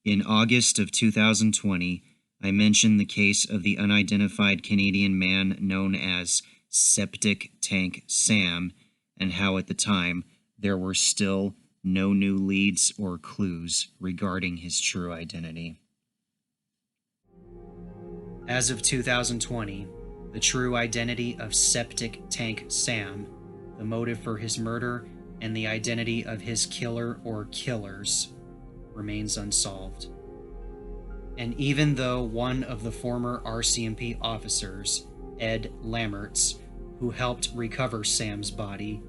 In August of 2020, I mentioned the case of the unidentified Canadian man known as Septic Tank Sam, and how at the time there were still no new leads or clues regarding his true identity. As of 2020, the true identity of Septic Tank Sam, the motive for his murder, and the identity of his killer or killers remains unsolved. And even though one of the former RCMP officers, Ed Lammertz, who helped recover Sam's body,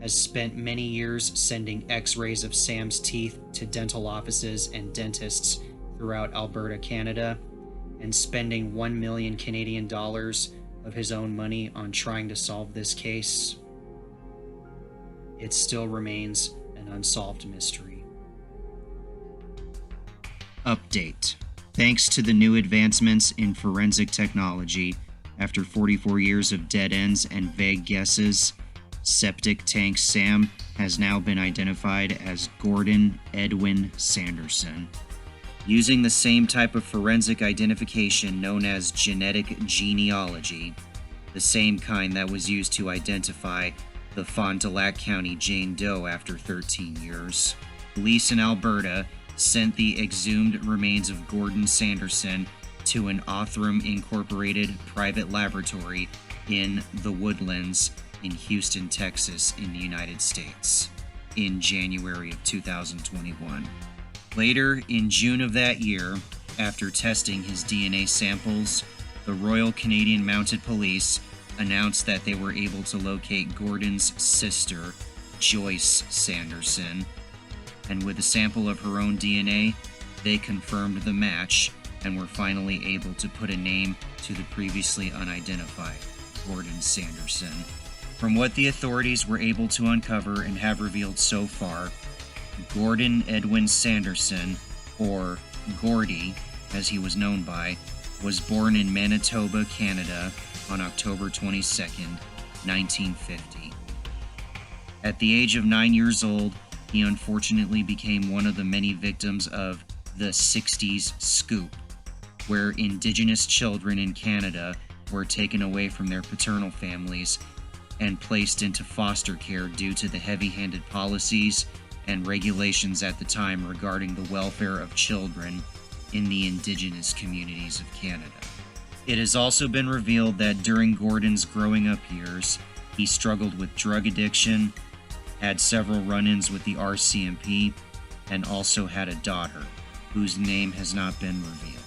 has spent many years sending x-rays of Sam's teeth to dental offices and dentists throughout Alberta, Canada, and spending $1 million Canadian dollars of his own money on trying to solve this case, it still remains an unsolved mystery. Update. Thanks to the new advancements in forensic technology, after 44 years of dead ends and vague guesses, Septic Tank Sam has now been identified as Gordon Edwin Sanderson. Using the same type of forensic identification known as genetic genealogy, the same kind that was used to identify the Fond du Lac County Jane Doe after 13 years, police in Alberta sent the exhumed remains of Gordon Sanderson to an Othram Incorporated private laboratory in the Woodlands in Houston, Texas, in the United States, in January of 2021. Later, in June of that year, after testing his DNA samples, the Royal Canadian Mounted Police announced that they were able to locate Gordon's sister, Joyce Sanderson, and with a sample of her own DNA, they confirmed the match and were finally able to put a name to the previously unidentified Gordon Sanderson. From what the authorities were able to uncover and have revealed so far, Gordon Edwin Sanderson, or Gordy, as he was known by, was born in Manitoba, Canada on October 22, 1950. At the age of 9 years old, he unfortunately became one of the many victims of the 60s scoop, where Indigenous children in Canada were taken away from their paternal families and placed into foster care due to the heavy-handed policies and regulations at the time regarding the welfare of children in the Indigenous communities of Canada. It has also been revealed that during Gordon's growing up years, he struggled with drug addiction, had several run-ins with the RCMP, and also had a daughter, whose name has not been revealed.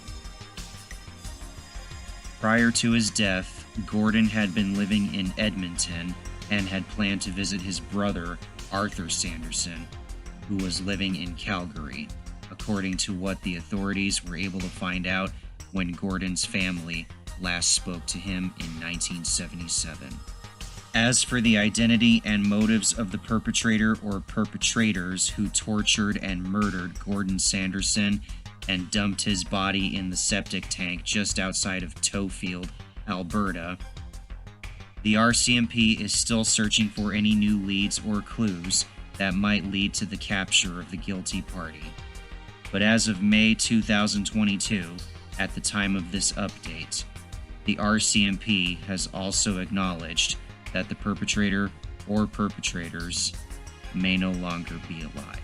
Prior to his death, Gordon had been living in Edmonton and had planned to visit his brother, Arthur Sanderson, who was living in Calgary, according to what the authorities were able to find out when Gordon's family last spoke to him in 1977. As for the identity and motives of the perpetrator or perpetrators who tortured and murdered Gordon Sanderson and dumped his body in the septic tank just outside of Tofield, Alberta, the RCMP is still searching for any new leads or clues that might lead to the capture of the guilty party. But as of May 2022, at the time of this update, the RCMP has also acknowledged that the perpetrator or perpetrators may no longer be alive.